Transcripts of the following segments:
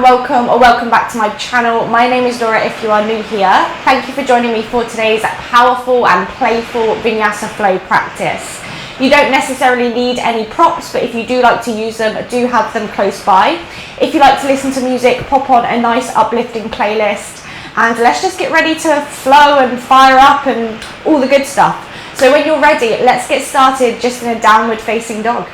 welcome or welcome back to my channel. My name is Laura if you are new here. Thank you for joining me for today's powerful and playful Vinyasa Flow practice. You don't necessarily need any props, but if you do like to use them, do have them close by. If you like to listen to music, pop on a nice uplifting playlist and let's just get ready to flow and fire up and all the good stuff. So when you're ready, let's get started just in a downward facing dog.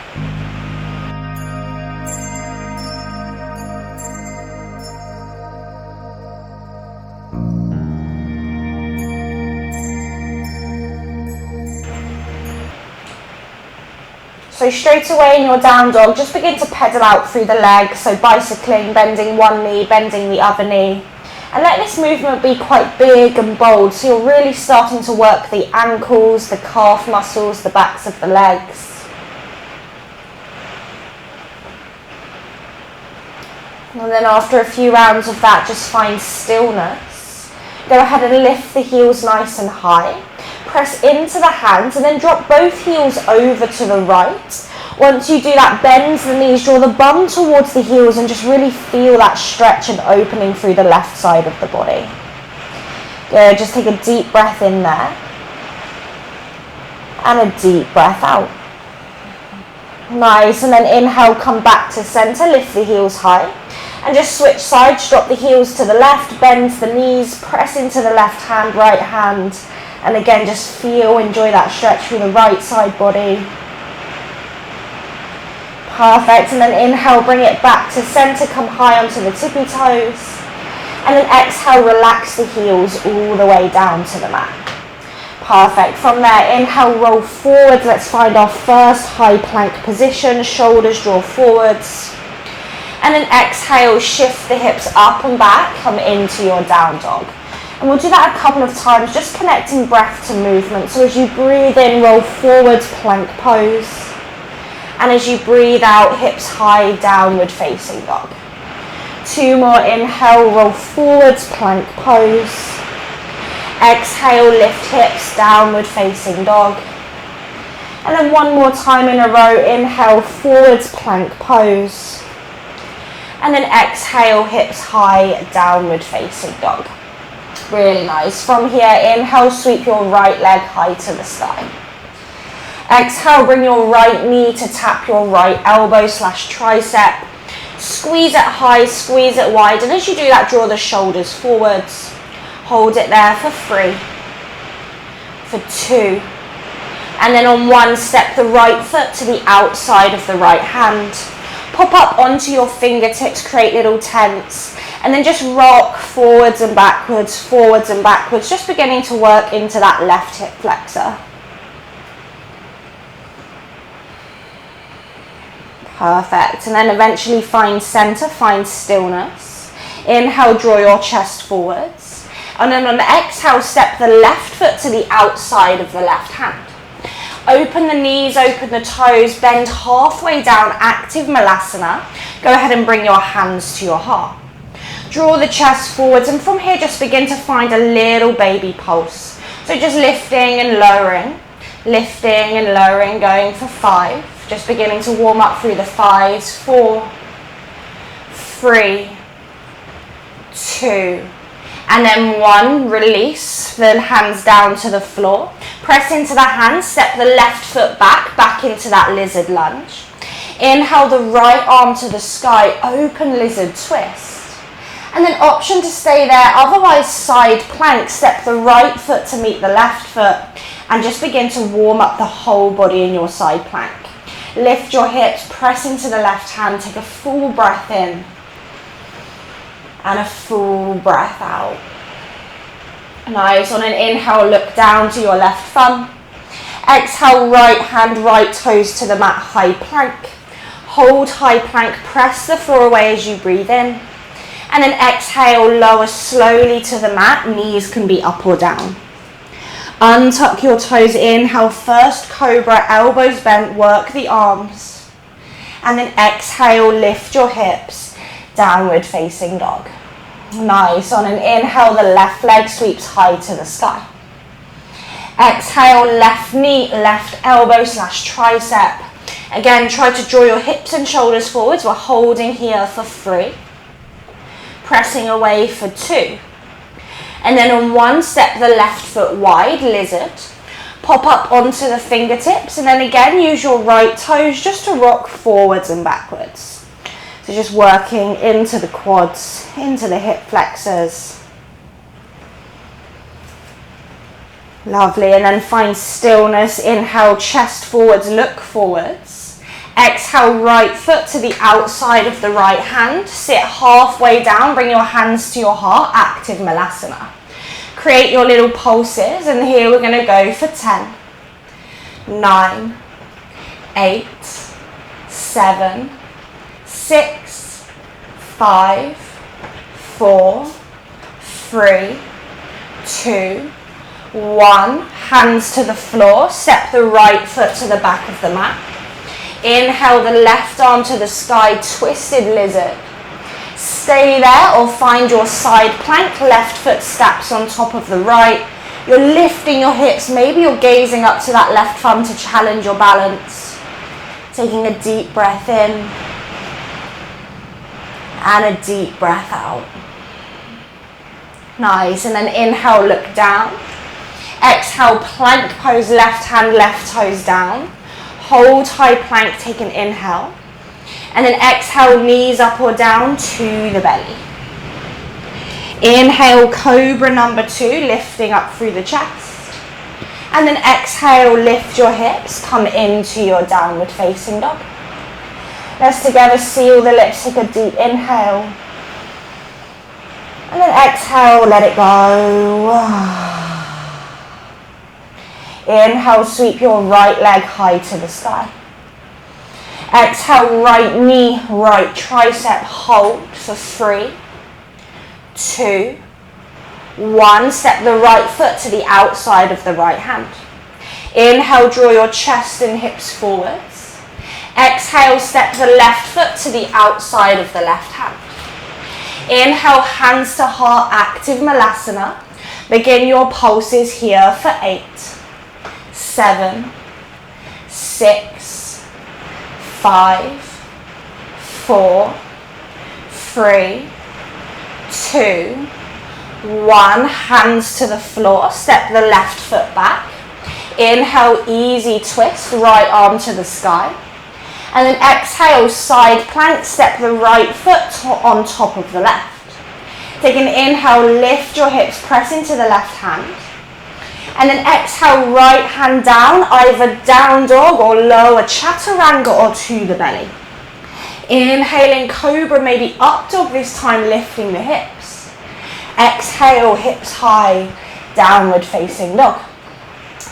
So straight away in your down dog, just begin to pedal out through the legs, so bicycling, bending one knee, bending the other knee. And let this movement be quite big and bold, so you're really starting to work the ankles, the calf muscles, the backs of the legs. And then after a few rounds of that, just find stillness. Go ahead and lift the heels nice and high. Press into the hands and then drop both heels over to the right. Once you do that, bend the knees, draw the bum towards the heels and just really feel that stretch and opening through the left side of the body. Good, just take a deep breath in there. And a deep breath out. Nice, and then inhale, come back to center, lift the heels high. And just switch sides, drop the heels to the left, bend the knees, press into the left hand, right hand. And again, just feel, enjoy that stretch through the right side body. Perfect, and then inhale, bring it back to center, come high onto the tippy toes. And then exhale, relax the heels all the way down to the mat. Perfect, from there, inhale, roll forward. Let's find our first high plank position, shoulders draw forwards. And then exhale, shift the hips up and back, come into your down dog. And we'll do that a couple of times, just connecting breath to movement. So as you breathe in, roll forwards, plank pose. And as you breathe out, hips high, downward facing dog. Two more, inhale, roll forwards, plank pose. Exhale, lift hips, downward facing dog. And then one more time in a row, inhale, forwards, plank pose. And then exhale, hips high, downward facing dog. Really nice. From here, inhale, sweep your right leg high to the sky. Exhale, bring your right knee to tap your right elbow / tricep. Squeeze it high, squeeze it wide. And as you do that, draw the shoulders forwards. Hold it there for 3, for 2. And then on 1, step the right foot to the outside of the right hand. Pop up onto your fingertips, create little tents. And then just rock forwards and backwards, just beginning to work into that left hip flexor. Perfect, and then eventually find center, find stillness. Inhale, draw your chest forwards. And then on the exhale, step the left foot to the outside of the left hand. Open the knees, open the toes, bend halfway down, active malasana. Go ahead and bring your hands to your heart. Draw the chest forwards, and from here just begin to find a little baby pulse. So just lifting and lowering, going for 5. Just beginning to warm up through the 5s, 4, 3, 2, and then 1, release, then hands down to the floor. Press into the hands, step the left foot back into that lizard lunge. Inhale the right arm to the sky, open lizard twist. And then option to stay there, otherwise side plank, step the right foot to meet the left foot and just begin to warm up the whole body in your side plank. Lift your hips, press into the left hand, take a full breath in and a full breath out. Nice, on an inhale, look down to your left thumb. Exhale, right hand, right toes to the mat, high plank. Hold high plank, press the floor away as you breathe in. And then exhale, lower slowly to the mat, knees can be up or down. Untuck your toes, inhale, first cobra, elbows bent, work the arms. And then exhale, lift your hips, downward facing dog. Nice, on an inhale, the left leg sweeps high to the sky. Exhale, left knee, left elbow / tricep. Again, try to draw your hips and shoulders forwards. We're holding here for 3, pressing away for 2. And then on 1, step the left foot wide, lizard. Pop up onto the fingertips, and then again use your right toes just to rock forwards and backwards. So just working into the quads, into the hip flexors. Lovely, and then find stillness. Inhale, chest forwards, look forwards. Exhale, right foot to the outside of the right hand. Sit halfway down, bring your hands to your heart, active malasana. Create your little pulses, and here we're going to go for 10, 9, 8, 7, 6, 5, 4, 3, 2, 1. Hands to the floor, step the right foot to the back of the mat. Inhale the left arm to the sky, twisted lizard. Stay there or find your side plank, left foot steps on top of the right. You're lifting your hips, maybe you're gazing up to that left thumb to challenge your balance. Taking a deep breath in and a deep breath out. Nice, and then inhale, look down. Exhale, plank pose, left hand, left toes down. Hold high plank, take an inhale. And then exhale, knees up or down to the belly. Inhale, cobra number 2, lifting up through the chest. And then exhale, lift your hips, come into your downward facing dog. Let's together seal the lips, take a deep inhale. And then exhale, let it go. Inhale, sweep your right leg high to the sky. Exhale, right knee, right tricep, hold for 3, 2, 1. Step the right foot to the outside of the right hand. Inhale, draw your chest and hips forwards. Exhale, step the left foot to the outside of the left hand. Inhale, hands to heart, active malasana. Begin your pulses here for 8, 7, 6, 5, 4, 3, 2, 1. Hands to the floor, step the left foot back. Inhale, easy twist, right arm to the sky. And then exhale, side plank, step the right foot on top of the left. Take an inhale, lift your hips, press into the left hand. And then exhale, right hand down, either down dog or lower chaturanga or to the belly. Inhaling cobra, maybe up dog this time, lifting the hips. Exhale, hips high, downward facing dog.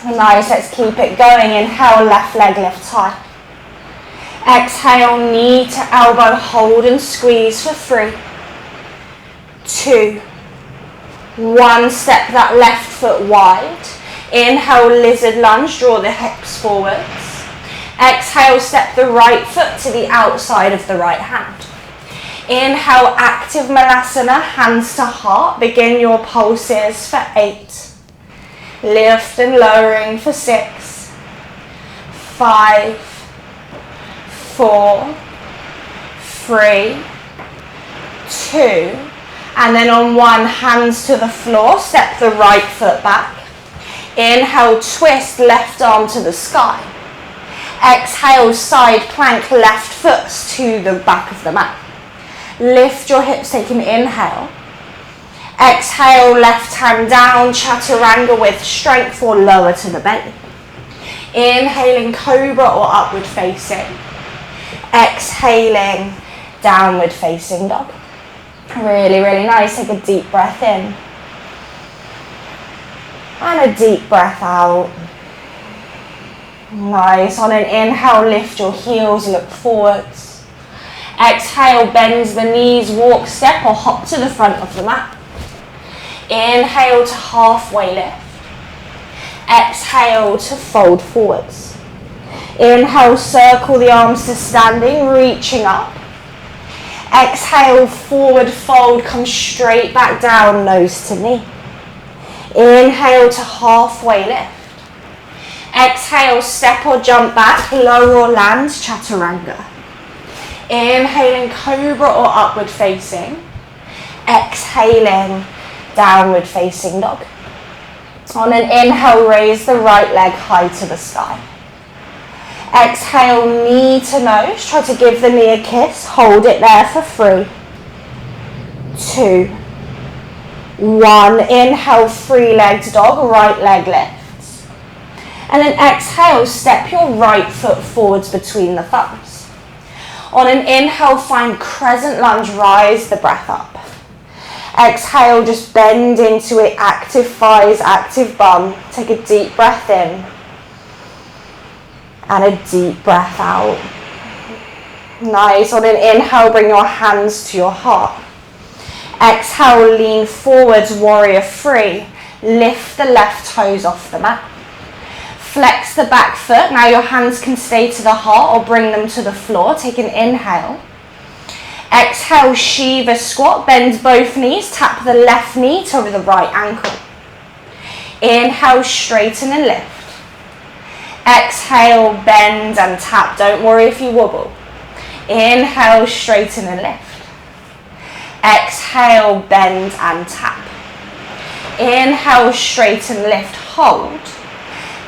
Nice, let's keep it going. Inhale, left leg lifts high. Exhale, knee to elbow, hold and squeeze for 3, 2, 1. Step that left foot wide. Inhale, lizard lunge, draw the hips forwards. Exhale, step the right foot to the outside of the right hand. Inhale, active malasana, hands to heart. Begin your pulses for 8. Lift and lowering for 6, 5, 4, 3, 2, and then on 1, hands to the floor, step the right foot back. Inhale, twist, left arm to the sky. Exhale, side plank, left foot to the back of the mat. Lift your hips, take an inhale. Exhale, left hand down, chaturanga with strength or lower to the belly. Inhaling cobra or upward facing. Exhaling, downward facing dog. Really, really nice. Take a deep breath in. And a deep breath out. Nice. On an inhale, lift your heels, look forwards. Exhale, bend the knees, walk, step or hop to the front of the mat. Inhale to halfway lift. Exhale to fold forwards. Inhale, circle the arms to standing, reaching up. Exhale, forward fold, come straight back down, nose to knee. Inhale to halfway lift. Exhale, step or jump back, lower or land, chaturanga. Inhaling cobra or upward facing. Exhaling, downward facing dog. On an inhale, raise the right leg high to the sky. Exhale, knee to nose. Try to give the knee a kiss. Hold it there for 3, 2, 1. Inhale, 3-legged dog, right leg lifts. And then exhale, step your right foot forwards between the thumbs. On an inhale, find crescent lunge, rise the breath up. Exhale, just bend into it, active thighs, active bum. Take a deep breath in. And a deep breath out. Nice. On an inhale, bring your hands to your heart. Exhale, lean forwards, warrior 3. Lift the left toes off the mat. Flex the back foot. Now your hands can stay to the heart or bring them to the floor. Take an inhale. Exhale, Shiva squat. Bend both knees. Tap the left knee to the right ankle. Inhale, straighten and lift. Exhale, bend and tap. Don't worry if you wobble. Inhale, straighten and lift. Exhale, bend and tap. Inhale, straighten, lift, hold.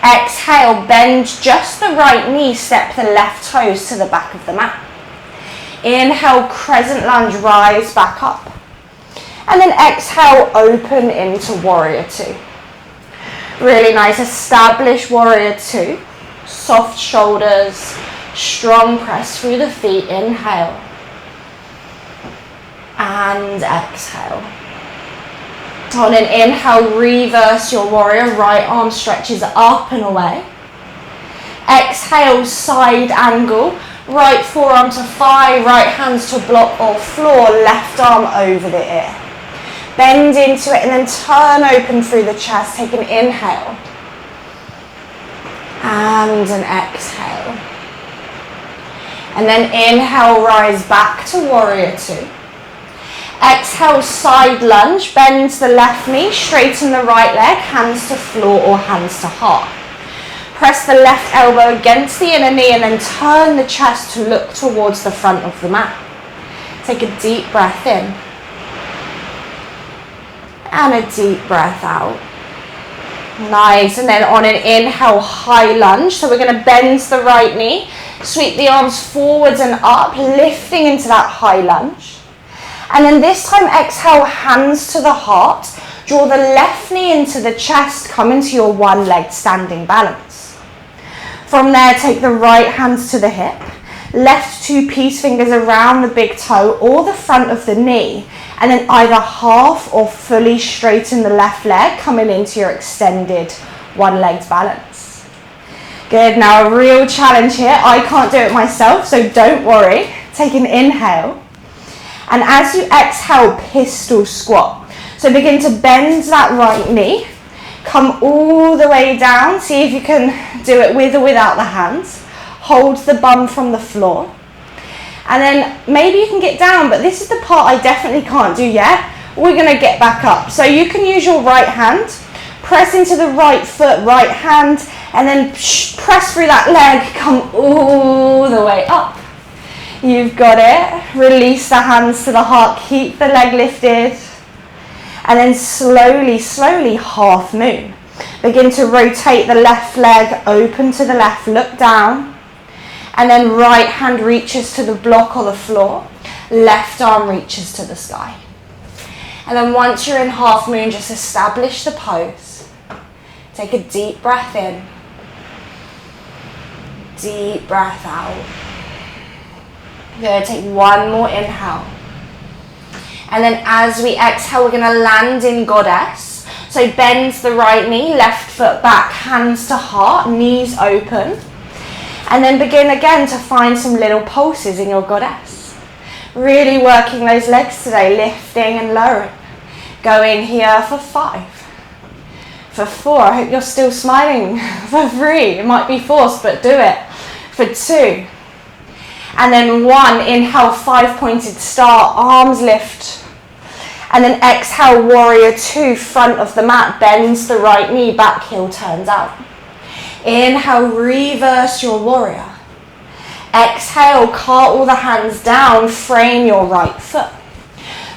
Exhale, bend just the right knee, step the left toes to the back of the mat. Inhale, crescent lunge, rise back up. And then exhale, open into warrior 2. Really nice. Establish warrior 2. Soft shoulders, strong press through the feet. Inhale. And exhale. On an inhale, reverse your warrior. Right arm stretches up and away. Exhale, side angle. Right forearm to thigh, right hands to block or floor, left arm over the ear. Bend into it and then turn open through the chest. Take an inhale. And an exhale. And then inhale, rise back to warrior 2. Exhale, side lunge. Bend the left knee, straighten the right leg, hands to floor or hands to heart. Press the left elbow against the inner knee and then turn the chest to look towards the front of the mat. Take a deep breath in. And a deep breath out. Nice. And then on an inhale, high lunge. So we're going to bend the right knee, sweep the arms forwards and up, lifting into that high lunge. And then this time, exhale, hands to the heart. Draw the left knee into the chest, come into your one-legged standing balance. From there, take the right hands to the hip. Left 2 peace fingers around the big toe or the front of the knee. And then either half or fully straighten the left leg, coming into your extended one-legged balance. Good. Now a real challenge here. I can't do it myself, so don't worry. Take an inhale. And as you exhale, pistol squat. So begin to bend that right knee. Come all the way down. See if you can do it with or without the hands. Hold the bum from the floor. And then maybe you can get down, but this is the part I definitely can't do yet. We're going to get back up. So you can use your right hand. Press into the right foot, right hand. And then press through that leg. Come all the way up. You've got it. Release the hands to the heart. Keep the leg lifted. And then slowly, slowly half moon. Begin to rotate the left leg, open to the left, look down. And then right hand reaches to the block or the floor. Left arm reaches to the sky. And then once you're in half moon, just establish the pose. Take a deep breath in. Deep breath out. Good. Take one more inhale. And then as we exhale, we're going to land in goddess. So bend the right knee, left foot back, hands to heart, knees open. And then begin again to find some little pulses in your goddess. Really working those legs today, lifting and lowering. Going here for 5. For 4, I hope you're still smiling. For 3, it might be forced, but do it. For 2. And then 1, inhale, 5-pointed star, arms lift. And then exhale, warrior 2, front of the mat, bends the right knee, back heel turns out. Inhale, reverse your warrior. Exhale, cartwheel the hands down, frame your right foot.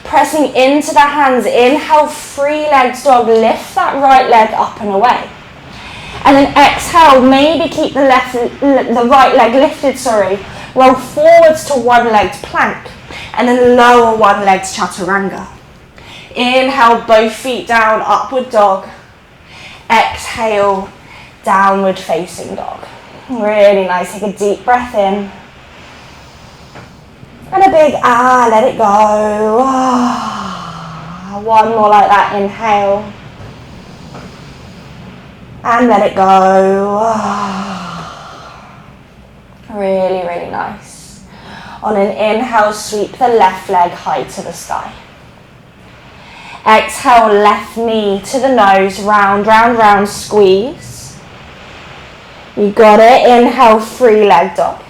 Pressing into the hands, inhale, free legs dog, lift that right leg up and away. And then exhale, maybe keep the right leg lifted, roll forwards to one-legged plank, and then lower one-legged chaturanga. Inhale, both feet down, upward dog. Exhale, downward facing dog. Really nice, take a deep breath in. And a big let it go. One more like that, inhale. And let it go. Really, really nice. On an inhale, sweep the left leg high to the sky. Exhale, left knee to the nose, round, round, round, squeeze. You got it. Inhale, free leg dog.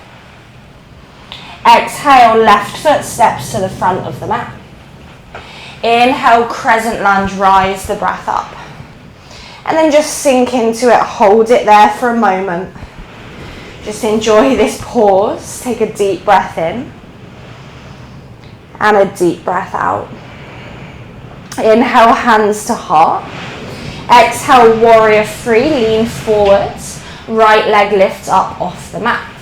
Exhale, left foot steps to the front of the mat. Inhale, crescent lunge, rise the breath up. And then just sink into it, hold it there for a moment. Just enjoy this pause. Take a deep breath in. And a deep breath out. Inhale, hands to heart. Exhale, warrior three, lean forwards. Right leg lifts up off the mat.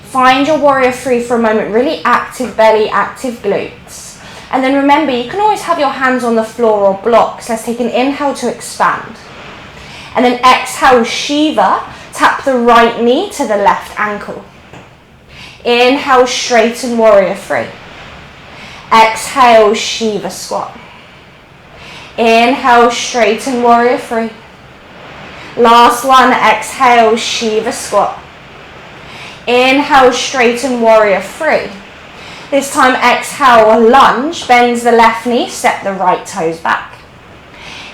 Find your warrior three for a moment, really active belly, active glutes. And then remember, you can always have your hands on the floor or blocks. Let's take an inhale to expand. And then exhale, Shiva, tap the right knee to the left ankle. Inhale, straighten warrior three. Exhale, Shiva squat. Inhale, straighten warrior three. Last one, exhale, Shiva squat. Inhale, straighten warrior three. This time exhale, lunge, bends the left knee, step the right toes back.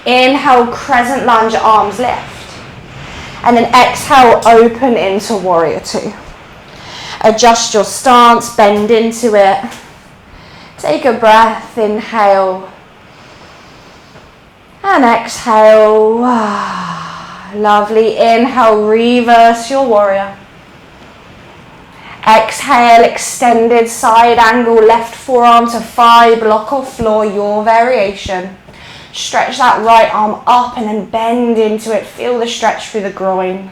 Inhale, crescent lunge, arms lift. And then exhale, open into warrior two. Adjust your stance, bend into it. Take a breath, inhale. And exhale. Lovely. Inhale, reverse your warrior. Exhale, extended side angle, left forearm to thigh, block or floor, your variation. Stretch that right arm up and then bend into it. Feel the stretch through the groin.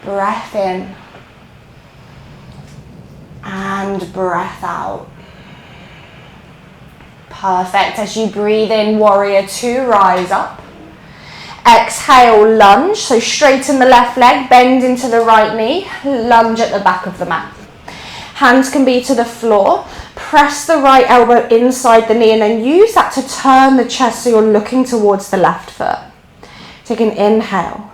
Breath in. And breath out. Perfect. As you breathe in, warrior two, rise up. Exhale, lunge. So straighten the left leg, bend into the right knee, lunge at the back of the mat. Hands can be to the floor. Press the right elbow inside the knee and then use that to turn the chest so you're looking towards the left foot. Take an inhale.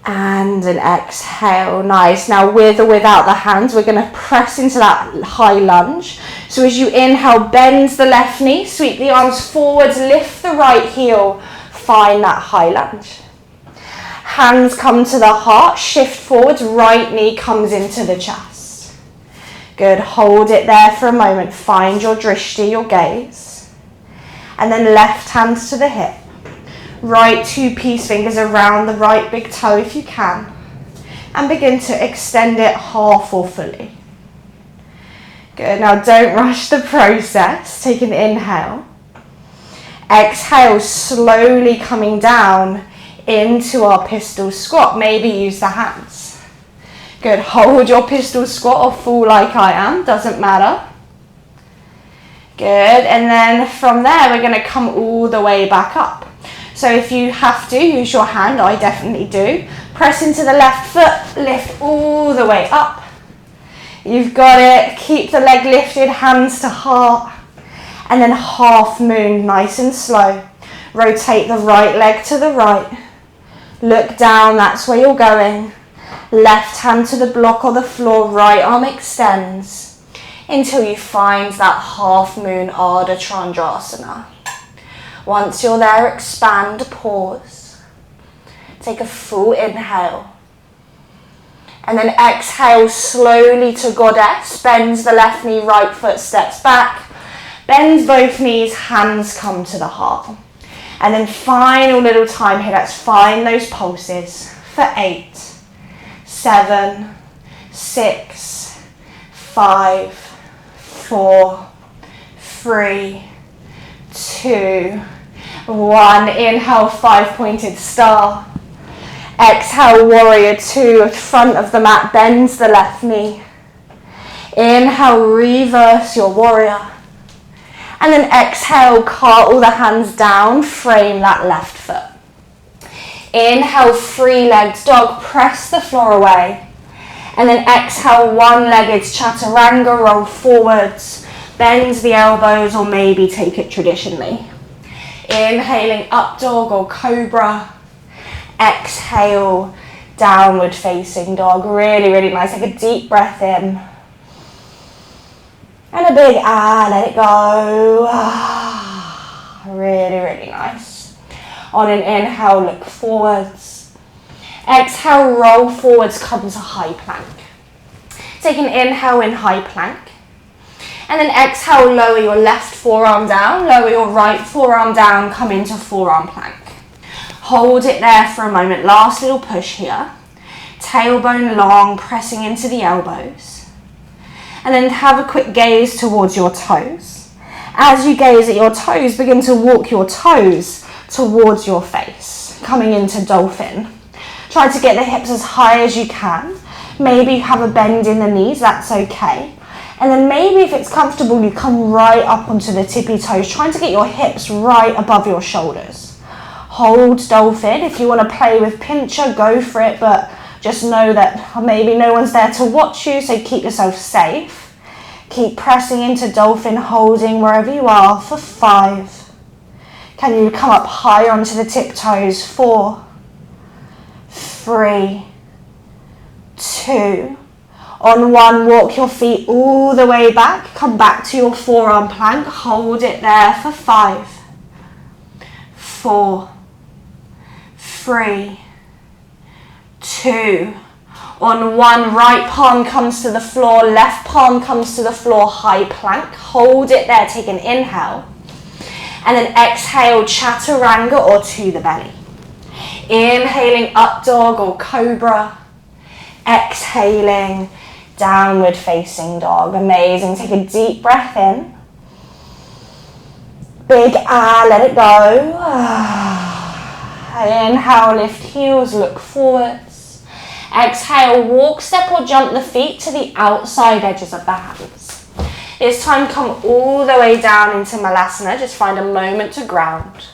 And an exhale. Nice. Now with or without the hands, we're going to press into that high lunge. So as you inhale, bend the left knee, sweep the arms forwards, lift the right heel, find that high lunge. Hands come to the heart, shift forwards, right knee comes into the chest. Good, hold it there for a moment, find your drishti, your gaze. And then left hands to the hip. Right two peace fingers around the right big toe if you can. And begin to extend it half or fully. Good, now don't rush the process. Take an inhale. Exhale, slowly coming down into our pistol squat. Maybe use the hands. Good, hold your pistol squat or fall like I am, doesn't matter. Good, and then from there we're going to come all the way back up. So if you have to, use your hand, I definitely do. Press into the left foot, lift all the way up. You've got it, keep the leg lifted, hands to heart. And then half moon, nice and slow. Rotate the right leg to the right. Look down, that's where you're going. Left hand to the block or the floor, right arm extends. Until you find that half moon Ardha Chandrasana. Once you're there, expand, pause. Take a full inhale. And then exhale slowly to goddess. Bends the left knee, right foot steps back. Bends both knees, hands come to the heart. And then final little time here. Let's find those pulses for 8, 7, 6, 5, 4, 3, 2, 1. Inhale, 5-pointed star. Exhale, warrior 2, front of the mat, bends the left knee. Inhale, reverse your warrior. And then exhale, cartwheel the hands down, frame that left foot. Inhale, three-legged dog, press the floor away. And then exhale, one-legged chaturanga, roll forwards, bend the elbows, or maybe take it traditionally. Inhaling, up dog or cobra. Exhale, downward facing dog. Really, really nice. Take a deep breath in. And a big let it go. Really, really nice. On an inhale, look forwards. Exhale, roll forwards, come to high plank. Take an inhale in high plank. And then exhale, lower your left forearm down, lower your right forearm down, come into forearm plank. Hold it there for a moment. Last little push here. Tailbone long, pressing into the elbows. And then have a quick gaze towards your toes. As you gaze at your toes, begin to walk your toes towards your face, coming into dolphin. Try to get the hips as high as you can. Maybe have a bend in the knees, that's okay. And then maybe if it's comfortable, you come right up onto the tippy toes, trying to get your hips right above your shoulders. Hold dolphin. If you want to play with pincher, go for it, but just know that maybe no one's there to watch you, so keep yourself safe. Keep pressing into dolphin, holding wherever you are for 5. Can you come up higher onto the tiptoes? 4, 3, 2. On 1, walk your feet all the way back. Come back to your forearm plank. Hold it there for 5, 4, 3, 2. On 1, right palm comes to the floor, left palm comes to the floor, high plank. Hold it there, take an inhale. And then exhale, chaturanga or to the belly. Inhaling, up dog or cobra. Exhaling, downward facing dog. Amazing. Take a deep breath in. Big let it go. Inhale, lift heels, look forwards. Exhale, walk, step or jump the feet to the outside edges of the hands. This time come all the way down into Malasana. Just find a moment to ground.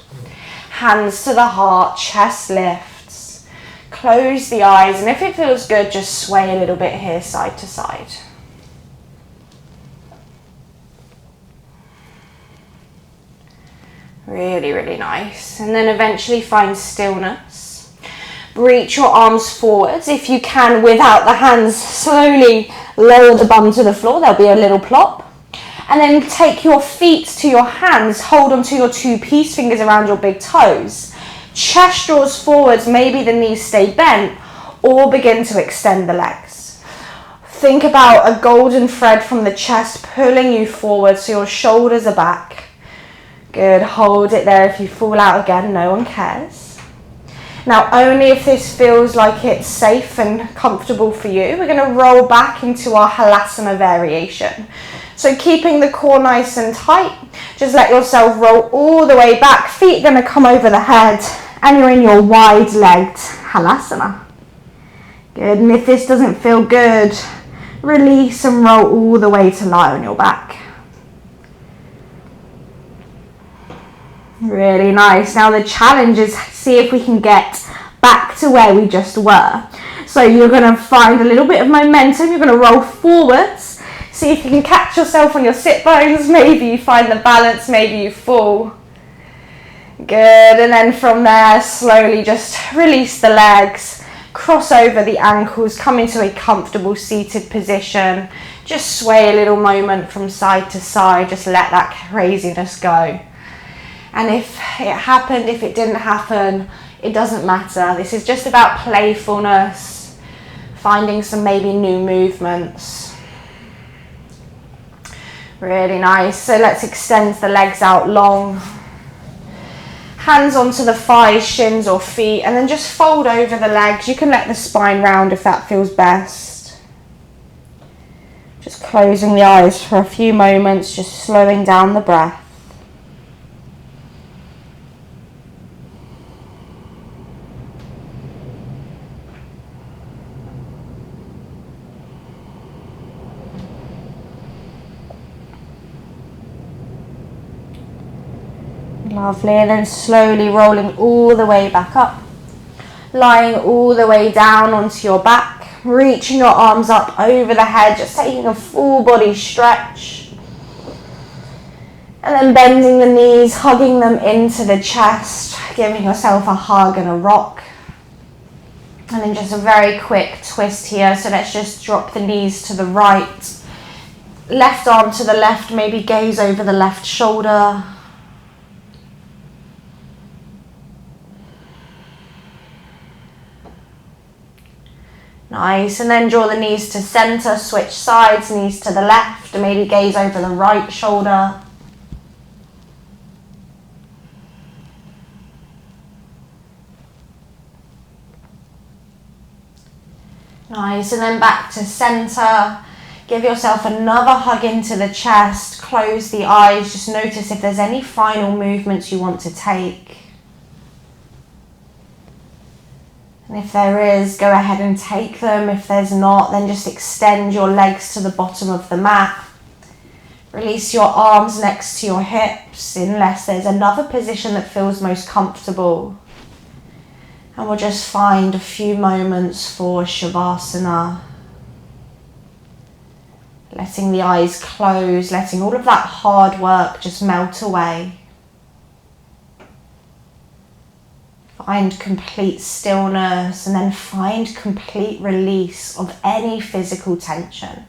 Hands to the heart, chest lifts. Close the eyes, and if it feels good, just sway a little bit here, side to side. Really, really nice. And then eventually find stillness. Reach your arms forwards. If you can, without the hands, slowly lower the bum to the floor. There'll be a little plop. And then take your feet to your hands. Hold onto your 2 peace fingers around your big toes. Chest draws forwards. Maybe the knees stay bent. Or begin to extend the legs. Think about a golden thread from the chest pulling you forward so your shoulders are back. Good, hold it there. If you fall out again, no one cares. Now, only if this feels like it's safe and comfortable for you, we're going to roll back into our Halasana variation. So keeping the core nice and tight, just let yourself roll all the way back. Feet are going to come over the head, and you're in your wide-legged Halasana. Good, and if this doesn't feel good, release and roll all the way to lie on your back. Really nice. Now the challenge is see if we can get back to where we just were. So you're going to find a little bit of momentum. You're going to roll forwards. See if you can catch yourself on your sit bones. Maybe you find the balance. Maybe you fall. Good. And then from there, slowly just release the legs. Cross over the ankles. Come into a comfortable seated position. Just sway a little moment from side to side. Just let that craziness go. And if it happened, if it didn't happen, it doesn't matter. This is just about playfulness, finding some maybe new movements. Really nice. So let's extend the legs out long. Hands onto the thighs, shins or feet, and then just fold over the legs. You can let the spine round if that feels best. Just closing the eyes for a few moments, just slowing down the breath. Lovely, and then slowly rolling all the way back up, lying all the way down onto your back, reaching your arms up over the head, just taking a full body stretch, and then bending the knees, hugging them into the chest, giving yourself a hug and a rock. And then just a very quick twist here, so let's just drop the knees to the right, left arm to the left, maybe gaze over the left shoulder. Nice, and then draw the knees to center, switch sides, knees to the left, and maybe gaze over the right shoulder. Nice, and then back to center. Give yourself another hug into the chest, close the eyes, just notice if there's any final movements you want to take. And if there is, go ahead and take them. If there's not, then just extend your legs to the bottom of the mat. Release your arms next to your hips, unless there's another position that feels most comfortable. And we'll just find a few moments for Shavasana. Letting the eyes close, letting all of that hard work just melt away. Find complete stillness, and then find complete release of any physical tension.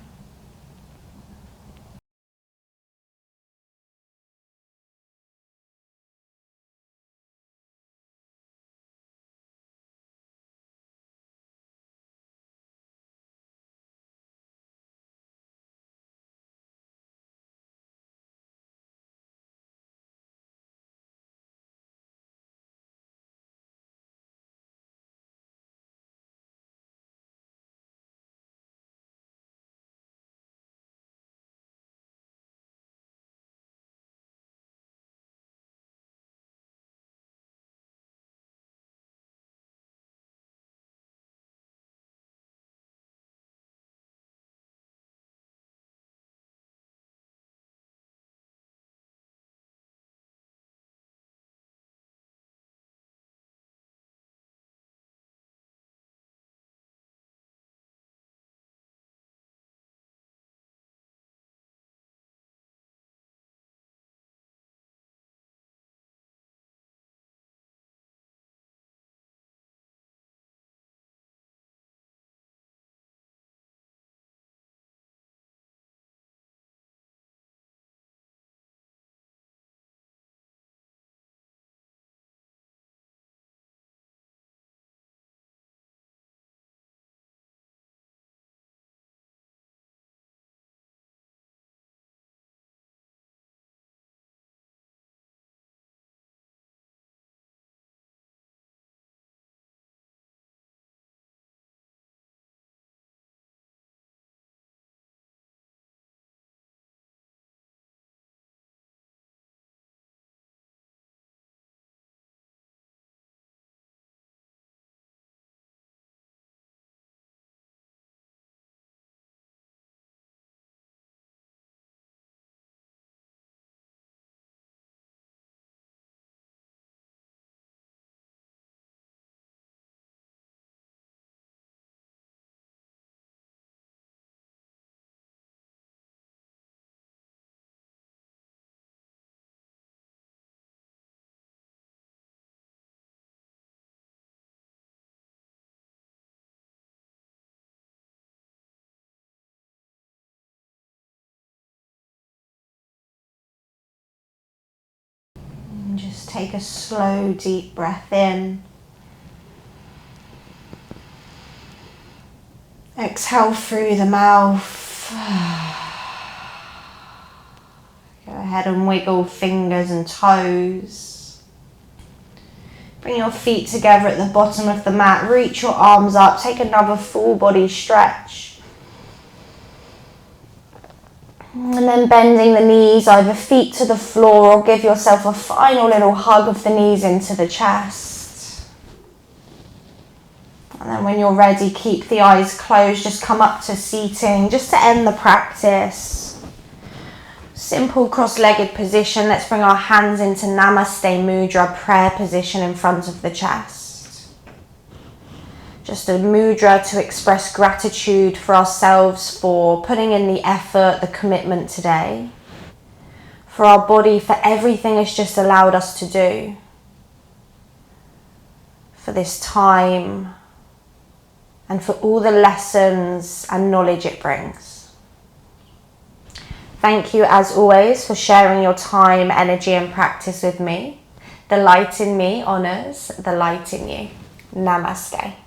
And just take a slow, deep breath in. Exhale through the mouth. Go ahead and wiggle fingers and toes. Bring your feet together at the bottom of the mat. Reach your arms up. Take another full body stretch. And then bending the knees, either feet to the floor, or give yourself a final little hug of the knees into the chest. And then when you're ready, keep the eyes closed, just come up to seating, just to end the practice. Simple cross-legged position. Let's bring our hands into Namaste Mudra, prayer position in front of the chest. Just a mudra to express gratitude for ourselves for putting in the effort, the commitment today. For our body, for everything it's just allowed us to do. For this time, and for all the lessons and knowledge it brings. Thank you as always for sharing your time, energy and practice with me. The light in me honours the light in you. Namaste.